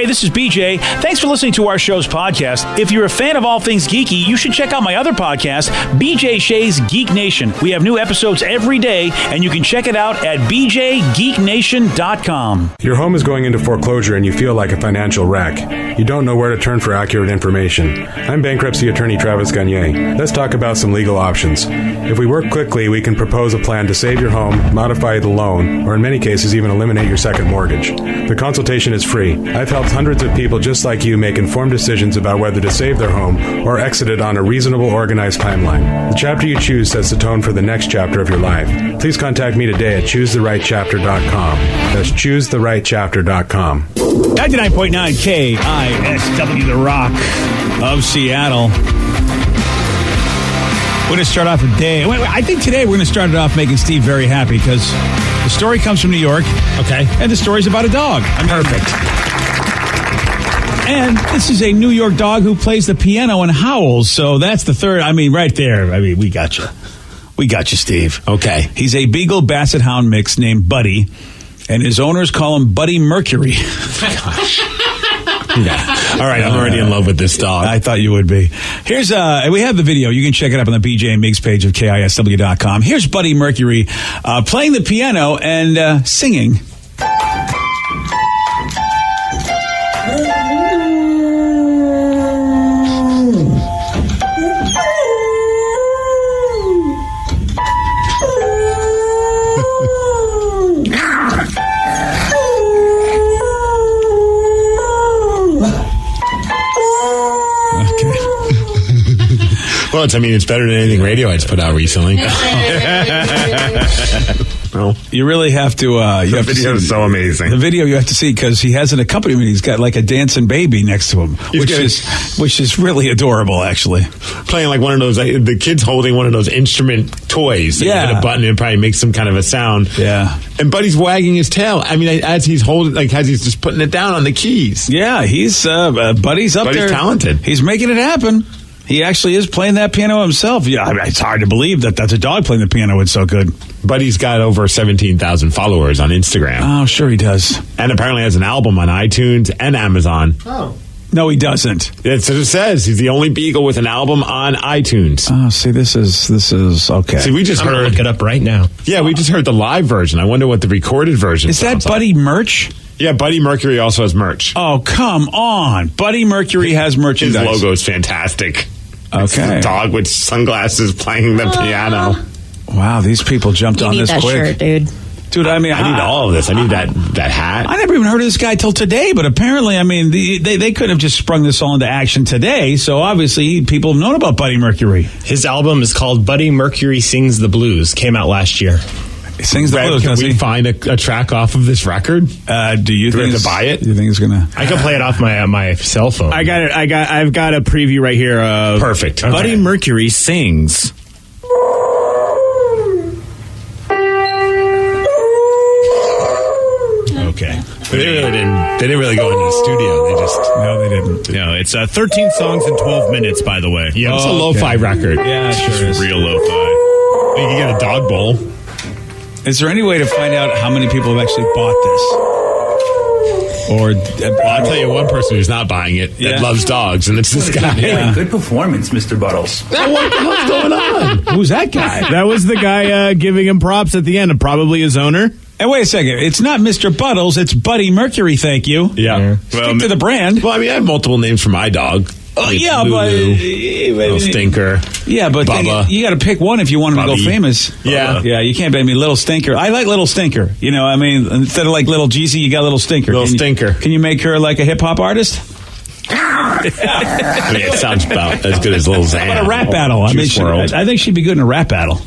Hey, this is BJ. Thanks for listening to our show's podcast. If you're a fan of all things geeky, you should check out my other podcast, BJ Shea's Geek Nation. We have new episodes every day, and you can check it out at bjgeeknation.com. Your home is going into foreclosure and you feel like a financial wreck. You don't know where to turn for accurate information. I'm bankruptcy attorney Travis Gagne. Let's talk about some legal options. If we work quickly, we can propose a plan to save your home, modify the loan, or in many cases even eliminate your second mortgage. The consultation is free. I've helped hundreds of people just like you make informed decisions about whether to save their home or exit it on a reasonable, organized timeline. The chapter you choose sets the tone for the next chapter of your life. Please contact me today at choosetherightchapter.com. That's choosetherightchapter.com. 99.9 KISW, The Rock of Seattle. We're going to start off a day. I think today we're going to start it off making Steve very happy because the story comes from New York. Okay. And the story's about a dog. Perfect. And this is a New York dog who plays the piano and howls. So that's the third. Right there. We got you. We got you, Steve. Okay. He's a Beagle Basset Hound mix named Buddy, and his owners call him Buddy Mercury. Gosh. Yeah. All right, I'm already in love with this dog. I thought you would be. Here's we have the video. You can check it up on the BJ and Migs page of KISW.com. Here's Buddy Mercury playing the piano and singing. Well, it's better than anything Radiohead's put out recently. Well, you really have to. The video is so amazing. The video you have to see because he has an accompaniment. He's got like a dancing baby next to him, which is really adorable, actually. Playing like one of those, the kid's holding one of those instrument toys. Yeah, you hit a button and it probably makes some kind of a sound. Yeah, and Buddy's wagging his tail. As he's holding, as he's just putting it down on the keys. Yeah, he's Buddy's up there. Buddy's talented. He's making it happen. He actually is playing that piano himself. Yeah, it's hard to believe that that's a dog playing the piano. It's so good. Buddy's got over 17,000 followers on Instagram. Oh, sure he does. And apparently has an album on iTunes and Amazon. Oh. No, he doesn't. That's what it says. He's the only Beagle with an album on iTunes. Oh, see, this is okay. See, we just I'm heard. gonna look it up right now. Yeah, we just heard the live version. I wonder what the recorded version is. That Buddy merch? Yeah, Buddy Mercury also has merch. Oh, come on. Buddy Mercury has merchandise. His logo is fantastic. Okay. It's the dog with sunglasses playing the piano. Wow, these people jumped on this quick. You need that shirt, dude. Dude, I need all of this. I need that hat. I never even heard of this guy till today, but apparently, they could have just sprung this all into action today, so obviously people have known about Buddy Mercury. His album is called Buddy Mercury Sings the Blues. Came out last year. He sings the blues, Can we find a track off of this record? Do you think we have to buy it? Do you think it's gonna? I can play it off my cell phone. I got it. I've got a preview right here. Perfect. Okay. Buddy Mercury sings. Okay. They didn't really go into the studio. No, they didn't. No, it's 13 songs in 12 minutes. By the way, Yeah, it's a lo-fi record. Yeah, it sure is. real lo-fi. You can get a dog bowl. Is there any way to find out how many people have actually bought this? Or I'll tell you one person who's not buying it that loves dogs, and it's this guy. Yeah. Good performance, Mr. Buttles. What the hell's going on? Who's that guy? That was the guy giving him props at the end, and probably his owner. And wait a second, it's not Mr. Buttles, it's Buddy Mercury. Thank you. Yeah. Stick to the brand. Well, I have multiple names for my dog. Yeah, Lulu, Little Stinker. Yeah, but Bubba. you got to pick one if you want him to go famous. Yeah. Yeah, you can't be Little Stinker. I like Little Stinker. Instead of like Little Jeezy, you got Little Stinker. Stinker. Can you make her like a hip hop artist? It sounds about as good as Little Xan. What a rap battle. I think she'd be good in a rap battle.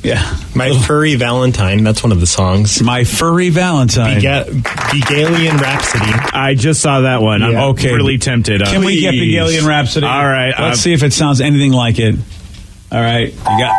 Yeah. My Furry Valentine, that's one of the songs. My Furry Valentine. Begalian Rhapsody. I just saw that one. Yeah. I'm really tempted. Can we get Begalian Rhapsody? All right. Let's see if it sounds anything like it. All right. You got...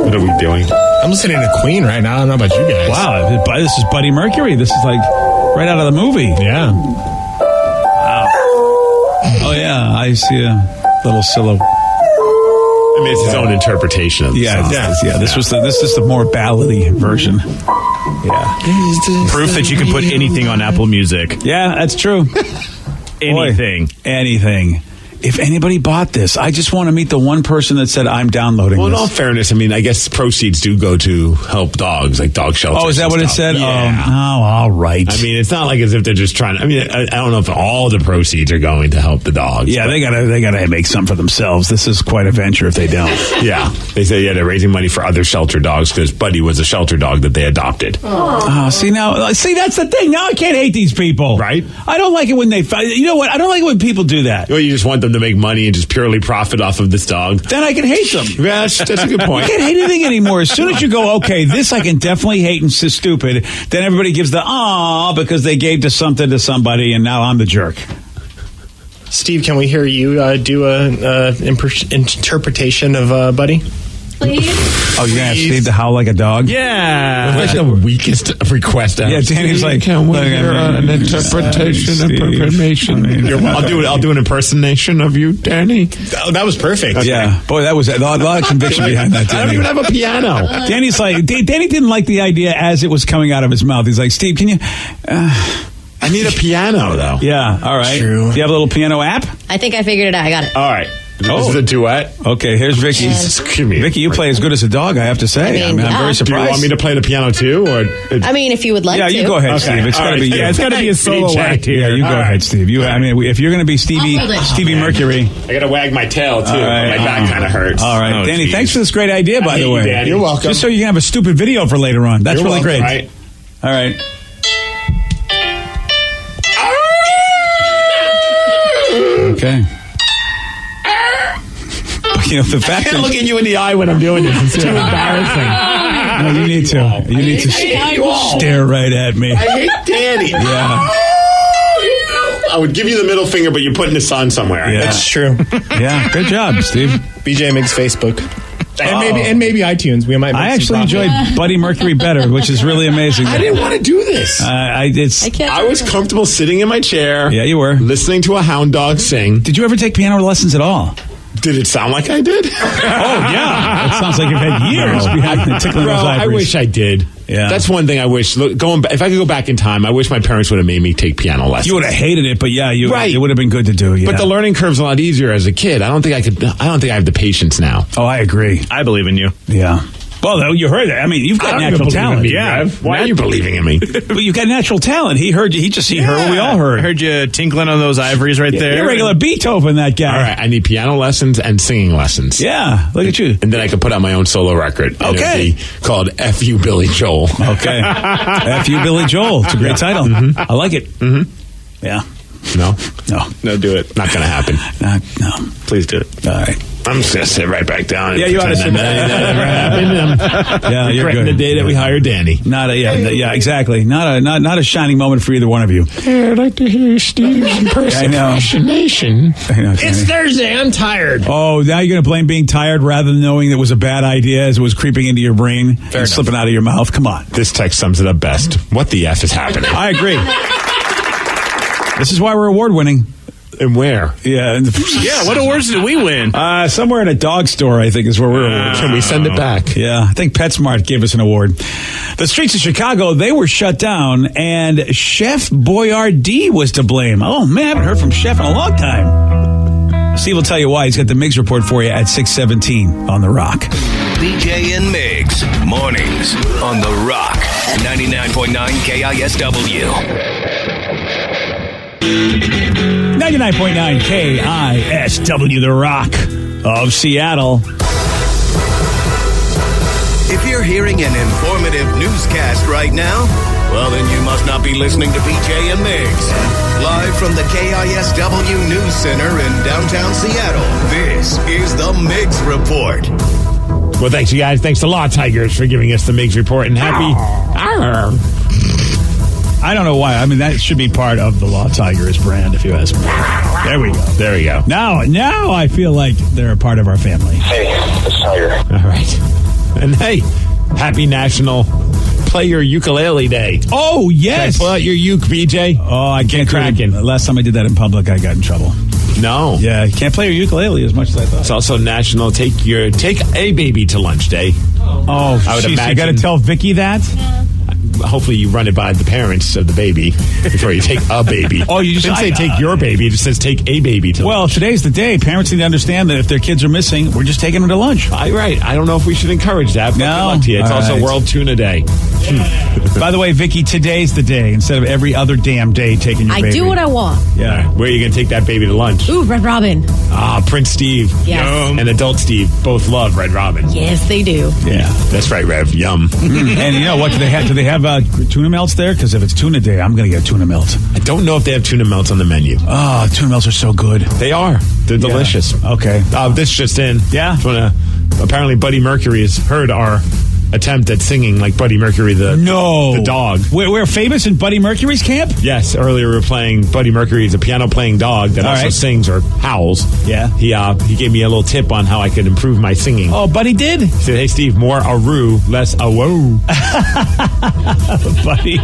What are we doing? I'm listening to Queen right now. I don't know about you guys. Wow. This is Buddy Mercury. This is like right out of the movie. Yeah. Wow. Oh, yeah. I see a little silhouette. It's his own interpretation of the song. Yeah. This is the more ballady version. Yeah. Proof that you can put anything on Apple Music. Yeah, that's true. Anything. Boy, anything. If anybody bought this, I just want to meet the one person that said, I'm downloading Well, in this. all fairness, I mean, I guess proceeds do go to help dogs, like dog shelters. Oh, is that and what it stuff. said? Yeah. Oh, all right. I mean, it's not like as if they're just trying to. I mean, I don't know if all the proceeds are going to help the dogs. Yeah, they gotta make something for themselves. This is quite a venture if they don't. Yeah. They say, they're raising money for other shelter dogs because Buddy was a shelter dog that they adopted. See, that's the thing. Now I can't hate these people. Right. I don't like it when they, you know what? I don't like it when people do that. Well, you just want them to make money and just purely profit off of this dog. Then I can hate them. Yeah, that's a good point. I can't hate anything anymore. As soon as you go, okay, this I can definitely hate and is stupid, then everybody gives the aw because they gave to something to somebody and now I'm the jerk. Steve, can we hear you do a interpretation of Buddy? Please? Oh, you're going to have Steve to howl like a dog? Yeah. That's the weakest request ever. Yeah, Danny's like, can we hear an interpretation of information? I'll do an impersonation of you, Danny. Oh, that was perfect. Yeah. Boy, that was a lot of conviction behind that, I don't Danny. even have a piano. Danny's like, Danny didn't like the idea as it was coming out of his mouth. He's like, Steve, can you... I need a piano, though. Yeah, all right. True. Do you have a little piano app? I think I figured it out. I got it. All right. This is a duet. Okay, here's Vicky. Vicky, you play as good as a dog, I have to say. I'm very Do you surprised. want me to play the piano, too? Or I mean, if you would like to. Yeah, you go ahead, Steve. It's got to be you. Yeah, it's got to be a solo act here. Yeah, you go ahead, Steve. You, I mean, if you're going to be Stevie Mercury. I got to wag my tail, too. Right. My back kind of hurts. All right, Oh, Danny, geez. thanks for this great idea, by hate the you, way. Danny. You're welcome. Just so you can have a stupid video for later on. That's You're really welcome, great. right? All right. Okay. But, you know, the fact I can't that look at you in the eye when I'm doing this. It's too embarrassing. no, you need to. You need to stare right at me. I hate Danny. Yeah. I would give you the middle finger, but you're putting this on somewhere. Yeah. That's true. Yeah. Good job, Steve. BJ MIGS Facebook. And maybe iTunes. We might. I actually enjoyed Buddy Mercury better, which is really amazing. I didn't want to do this. I can't. I was comfortable sitting in my chair. Yeah, you were. Listening to a hound dog sing. Did you ever take piano lessons at all? Did it sound like I did? Oh, yeah. That sounds like you've had years behind the tickling Bro, those I ivories. wish I did. Yeah. That's one thing I wish. Look, if I could go back in time, I wish my parents would have made me take piano lessons. You would have hated it, but yeah, Right. it would have been good to do. Yeah. But the learning curve's a lot easier as a kid. I don't think I have the patience now. Oh, I agree. I believe in you. Yeah. Well, you heard that. I mean, you've got natural talent. Yeah. Why are you believing in me? But you've got natural talent. He heard you. He heard what we all heard. I heard you tinkling on those ivories right there. You're regular Beethoven, that guy. All right, I need piano lessons and singing lessons. Yeah. Look at you. And then I could put out my own solo record. And Okay. It would be called F You Billy Joel. Okay. F you, Billy Joel. It's a great title. I like it. Mm-hmm. Yeah. No? No, do it. Not going to happen. No. Please do it. All right. I'm just going to sit right back down. And Yeah, you ought to sit pretend that never happened. Yeah, you're Regretting good. the day that we hired Danny. Yeah, exactly. Not a shining moment for either one of you. I'd like to hear Steve's impersonation. I know, It's Danny. Thursday. I'm tired. Oh, now you're going to blame being tired rather than knowing that it was a bad idea as it was creeping into your brain and slipping out of your mouth. Come on. This text sums it up best. What the F is happening? I agree. This is why we're award winning. And where? Yeah. Yeah, what awards did we win? Somewhere in a dog store, I think, is where we're awarded. Can we send it back? Yeah, I think PetSmart gave us an award. The streets of Chicago, they were shut down, and Chef Boyardee was to blame. Oh, man, I haven't heard from Chef in a long time. Steve will tell you why. He's got the MIGS report for you at 6:17 on The Rock. BJ and MIGS, mornings on The Rock, 99.9 KISW. 99.9 KISW, The Rock of Seattle. If you're hearing an informative newscast right now, well, then you must not be listening to BJ and MIGS. Live from the KISW News Center in downtown Seattle, this is the MIGS Report. Well, thanks, you guys. Thanks a lot, Tigers, for giving us the MIGS report. And happy... I don't know why. I mean, that should be part of the Law Tigers brand, if you ask me. There we go. There we go. Now I feel like they're a part of our family. Hey, it's Tiger. All right. And hey, happy National Play Your Ukulele Day. Oh, yes. Pull out your uke, BJ. Oh, I can't cracking. Last time I did that in public, I got in trouble. No. Yeah, you can't play your ukulele as much as I thought. It's also National Take a Baby to Lunch Day. Oh, I would geez, imagine. you got to tell Vicky that? hopefully you run it by the parents of the baby before you take a baby. Oh, you just didn't say take your baby. It just says take a baby to lunch. Today's the day. Parents need to understand that if their kids are missing, we're just taking them to lunch. Right. I don't know if we should encourage that, but good luck to you. It's also World Tuna Day. By the way, Vicky, today's the day instead of every other damn day taking your baby. I do what I want. Yeah. Where are you going to take that baby to lunch? Ooh, Red Robin. Prince Steve. Yes. Yum. And Adult Steve both love Red Robin. Yes, they do. Yeah. That's right, Rev. Yum. And you know what? Do they have tuna melts there? Because if it's tuna day, I'm going to get tuna melts. I don't know if they have tuna melts on the menu. Oh, tuna melts are so good. They are. They're delicious. Okay. This just in. Yeah. Apparently, Buddy Mercury has heard our attempt at singing like Buddy Mercury the dog. We're famous in Buddy Mercury's camp? Yes. Earlier we were playing Buddy Mercury is a piano-playing dog that also sings or howls. Yeah. He gave me a little tip on how I could improve my singing. Oh, Buddy did? He said, hey, Steve, more a-roo, less a-whoa. Buddy.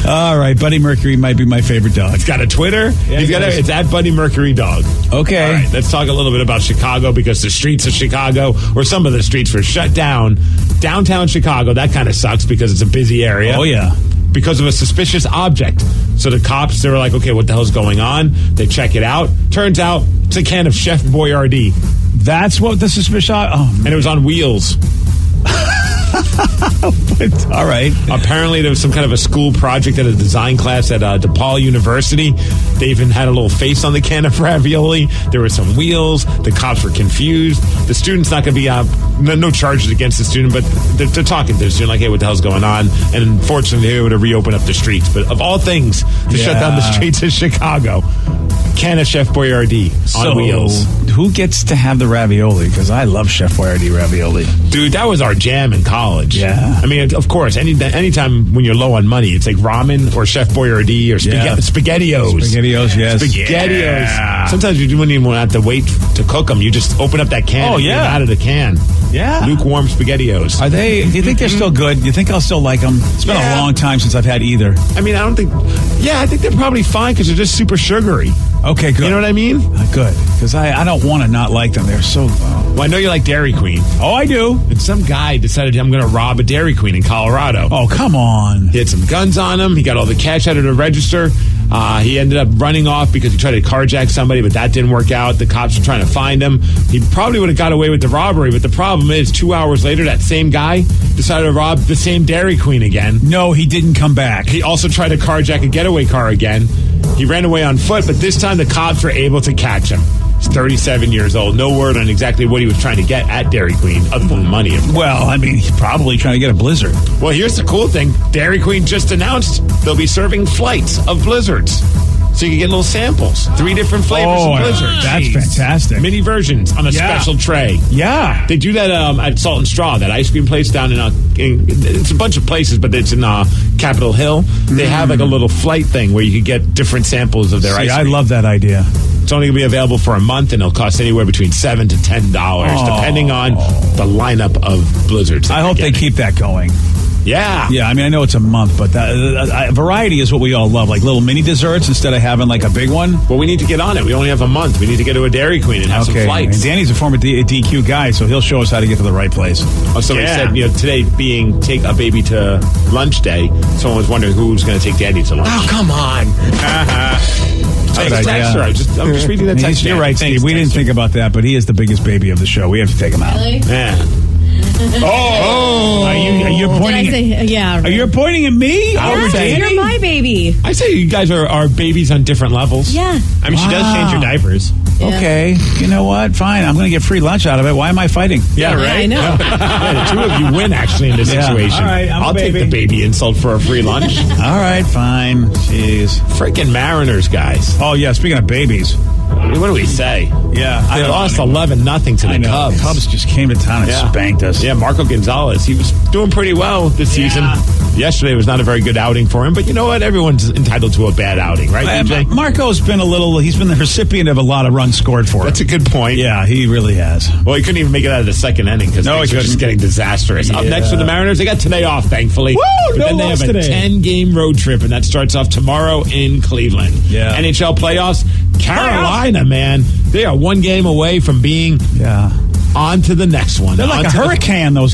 All right, Buddy Mercury might be my favorite dog. It's got a Twitter. Yeah, it's at Buddy Mercury Dog. Okay. All right, let's talk a little bit about Chicago because the streets of Chicago, or some of the streets, were shut down. Downtown Chicago, that kind of sucks because it's a busy area. Oh, yeah. Because of a suspicious object. So the cops, they were like, okay, what the hell's going on? They check it out. Turns out it's a can of Chef Boyardee. That's what the suspicious... Oh, and it was on wheels. All right. Apparently, there was some kind of a school project at a design class at DePaul University. They even had a little face on the can of ravioli. There were some wheels. The cops were confused. The student's not going to be no charges against the student, but they're talking to the student like, hey, what the hell's going on? And unfortunately, they were to reopen up the streets. But of all things, to shut down the streets of Chicago, can of Chef Boyardee on wheels. Who gets to have the ravioli? Because I love Chef Boyardee ravioli. Dude, that was our jam in college. Yeah. I mean, of course, anytime when you're low on money, it's like ramen or Chef Boyardee or SpaghettiOs. SpaghettiOs, yes. SpaghettiOs. Yeah. Sometimes you wouldn't even have to wait to cook them. You just open up that can and get them out of the can. Yeah. Lukewarm SpaghettiOs. Are they? Do you think they're still good? Do you think I'll still like them? It's been a long time since I've had either. I mean, I don't think... Yeah, I think they're probably fine because they're just super sugary. Okay, good. You know what I mean? Good. Because I don't want to not like them. They're so... Well, I know you like Dairy Queen. Oh, I do. And some guy decided I'm going to rob a Dairy Queen in Colorado. Oh, come on. He had some guns on him. He got all the cash out of the register. He ended up running off because he tried to carjack somebody, but that didn't work out. The cops were trying to find him. He probably would have got away with the robbery, but the problem is 2 hours later, that same guy decided to rob the same Dairy Queen again. No, he didn't come back. He also tried to carjack a getaway car again. He ran away on foot, but this time the cops were able to catch him. He's 37 years old. No word on exactly what he was trying to get at Dairy Queen, other than money. Well, I mean, he's probably trying to get a Blizzard. Well, here's the cool thing. Dairy Queen just announced they'll be serving flights of Blizzards. So you can get little samples. 3 different flavors of Blizzards. That's fantastic. Mini versions on a special tray. Yeah. They do that at Salt and Straw, that ice cream place down in it's a bunch of places, but it's in Capitol Hill. They have like a little flight thing where you can get different samples of their ice cream. I love that idea. It's only going to be available for a month, and it'll cost anywhere between $7 to $10, depending on the lineup of Blizzards. I hope they keep that going. Yeah. Yeah, I mean, I know it's a month, but variety is what we all love. Like little mini desserts instead of having like a big one. Well, we need to get on it. We only have a month. We need to get to a Dairy Queen and have some flights. And Danny's a former DQ guy, so he'll show us how to get to the right place. Oh, somebody said, today being take a baby to lunch day, someone was wondering who's going to take Danny to lunch. Oh, come on. I'm just reading that text. You're right, Steve. We didn't think about that, but he is the biggest baby of the show. We have to take him out. Really? Yeah. Are you pointing? Are you pointing at me? You're my baby. I say you guys are babies on different levels. Yeah. I mean, she does change your diapers. Yeah. Okay. You know what? Fine. I'm going to get free lunch out of it. Why am I fighting? Yeah, right? I know. The two of you win, actually, in this situation. All right, I'll take the baby insult for a free lunch. All right, fine. Jeez. Freaking Mariners, guys. Oh, yeah. Speaking of babies. What do we say? Yeah. They lost 11-0 to the Cubs. Cubs just came to town and spanked us. Yeah, Marco Gonzalez. He was doing pretty well this season. Yesterday was not a very good outing for him, but you know what? Everyone's entitled to a bad outing, right, DJ? Marco's been he's been the recipient of a lot of runs scored for him. That's a good point. Yeah, he really has. Well, he couldn't even make it out of the second inning because things were just getting disastrous. Up next for the Mariners, they got today off, thankfully. Woo! But then they have a 10-game road trip, and that starts off tomorrow in Cleveland. Yeah. NHL playoffs, Carolina, man. They are one game away from being On to the next one. They're like a hurricane, those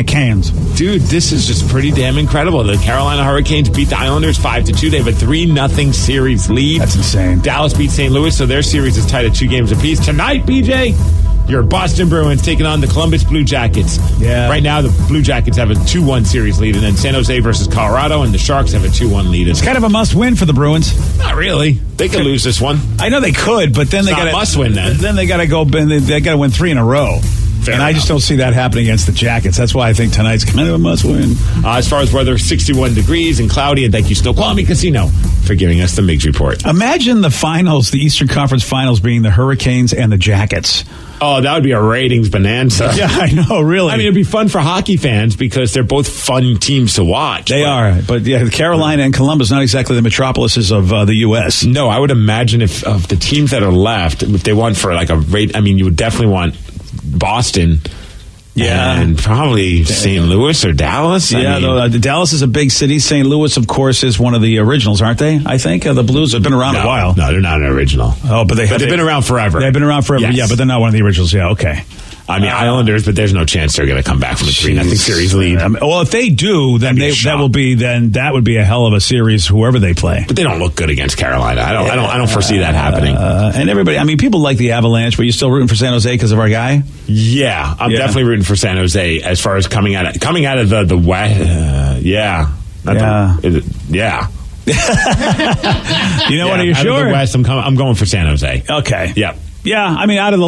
cans. Dude, this is just pretty damn incredible. The Carolina Hurricanes beat the Islanders 5-2. They have a 3-0 series lead. That's insane. Dallas beat St. Louis, so their series is tied at 2 games apiece. Tonight, BJ, your Boston Bruins taking on the Columbus Blue Jackets. Yeah. Right now, the Blue Jackets have a 2-1 series lead, and then San Jose versus Colorado, and the Sharks have a 2-1 lead. It's kind of a must-win for the Bruins. Not really. They could lose this one. I know they could, but then they got to must-win then. Then they got to go. They got to win 3 in a row. Fair and I just enough. don't see that happening against the Jackets. That's why I think tonight's kind of a must-win. As far as weather, 61 degrees and cloudy, and thank you, Snoqualmie Casino, for giving us the MIGS Report. Imagine the finals, the Eastern Conference Finals, being the Hurricanes and the Jackets. Oh, that would be a ratings bonanza. Yeah, I know, really. I mean, it'd be fun for hockey fans because they're both fun teams to watch. They are. But yeah, Carolina and Columbus, not exactly the metropolises of the U.S. No, I would imagine if of the teams that are left, if they want for like a rate, I mean, you would definitely want Boston. Yeah. And probably St. Louis or Dallas. Yeah, Dallas is a big city. St. Louis, of course, is one of the originals, aren't they? I think the Blues have been around a while. No, they're not an original. Oh, but they've been around forever. They've been around forever, Yes. yeah, but they're not one of the originals. Yeah, okay. I mean, Islanders, but there's no chance they're going to come back from a 3-0 series lead. Well, if they do, then that would be a hell of a series, whoever they play. But they don't look good against Carolina. I don't foresee that happening. And everybody, I mean, people like the Avalanche, but you're still rooting for San Jose because of our guy. Yeah, I'm definitely rooting for San Jose as far as coming out of the West. Yeah. Yeah. You know what? Are you sure? Out of the West, I'm going for San Jose. Okay. Yeah. Yeah, I mean, out of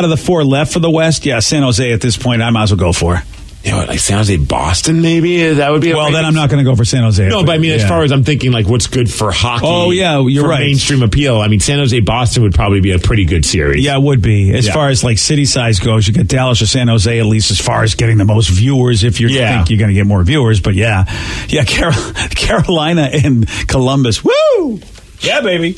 the 4 left for the West, yeah, San Jose at this point, I might as well go for. You know, like San Jose, Boston, maybe that would be. Well, then I'm not going to go for San Jose. No, but I mean, as far as I'm thinking, like what's good for hockey. Oh yeah, you're right. Mainstream appeal. I mean, San Jose, Boston would probably be a pretty good series. Yeah, it would be. As far as like city size goes, you get Dallas or San Jose at least as far as getting the most viewers. If you think you're going to get more viewers, but Carolina and Columbus, woo! Yeah, baby.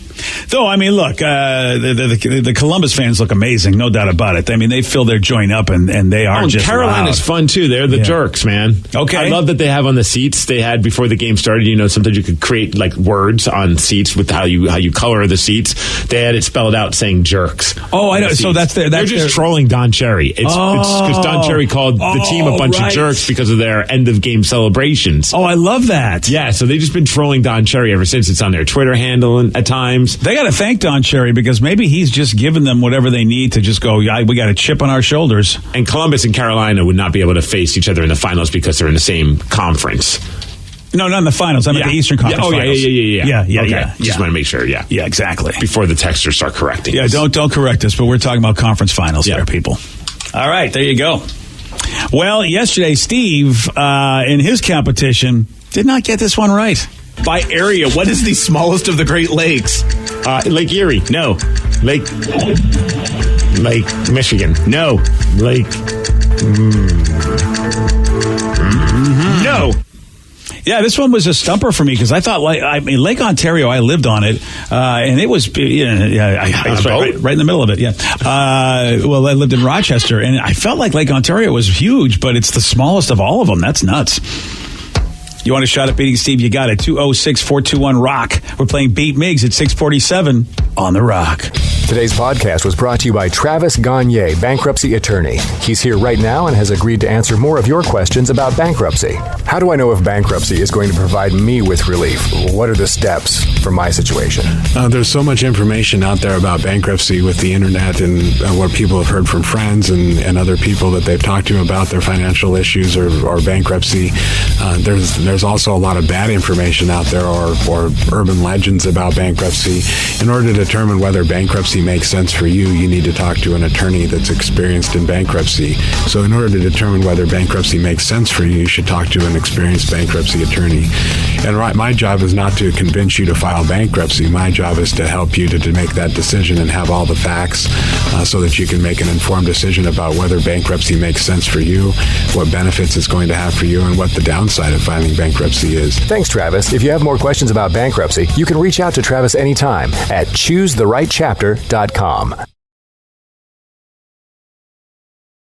Though, I mean, look, the Columbus fans look amazing, no doubt about it. I mean, they fill their joint up, and they are just Carolina's loud. fun, too. They're the jerks, man. Okay. I love that they have on the seats, they had before the game started, you know, sometimes you could create, like, words on seats with how you color the seats. They had it spelled out saying jerks. Oh, I know. So they're just trolling Don Cherry. It's because Don Cherry called the team a bunch of jerks because of their end-of-game celebrations. Oh, I love that. Yeah, so they've just been trolling Don Cherry ever since. It's on their Twitter handle at times. They got to thank Don Cherry because maybe he's just giving them whatever they need to just go, we got a chip on our shoulders. And Columbus and Carolina would not be able to face each other in the finals because they're in the same conference. No, not in the finals. I'm at the Eastern Conference finals. Yeah. Just want to make sure, Yeah, exactly. Before the texters start correcting us. Don't correct us, but we're talking about conference finals there, people. All right, there you go. Well, yesterday, Steve, in his competition, did not get this one right. By area, what is the smallest of the Great Lakes? Lake Erie. No. Lake Michigan. No. Lake. No. Yeah, this one was a stumper for me because I thought, Lake Ontario, I lived on it, and it was, right in the middle of it, yeah. Well, I lived in Rochester, and I felt like Lake Ontario was huge, but it's the smallest of all of them. That's nuts. You want a shot at beating Steve? You got it. 206-421-ROCK. We're playing Beat Migs at 647 on The Rock. Today's podcast was brought to you by Travis Gagne, bankruptcy attorney. He's here right now and has agreed to answer more of your questions about bankruptcy. How do I know if bankruptcy is going to provide me with relief? What are the steps for my situation? There's so much information out there about bankruptcy with the internet and what people have heard from friends and other people that they've talked to about their financial issues or bankruptcy. There's also a lot of bad information out there or urban legends about bankruptcy. In order to determine whether bankruptcy makes sense for you, you need to talk to an attorney that's experienced in bankruptcy. So in order to determine whether bankruptcy makes sense for you, you should talk to an experienced bankruptcy attorney. And my job is not to convince you to file bankruptcy. My job is to help you to make that decision and have all the facts so that you can make an informed decision about whether bankruptcy makes sense for you, what benefits it's going to have for you, and what the downside of filing bankruptcy is. Thanks, Travis. If you have more questions about bankruptcy, you can reach out to Travis anytime at choosetherightchapter.com.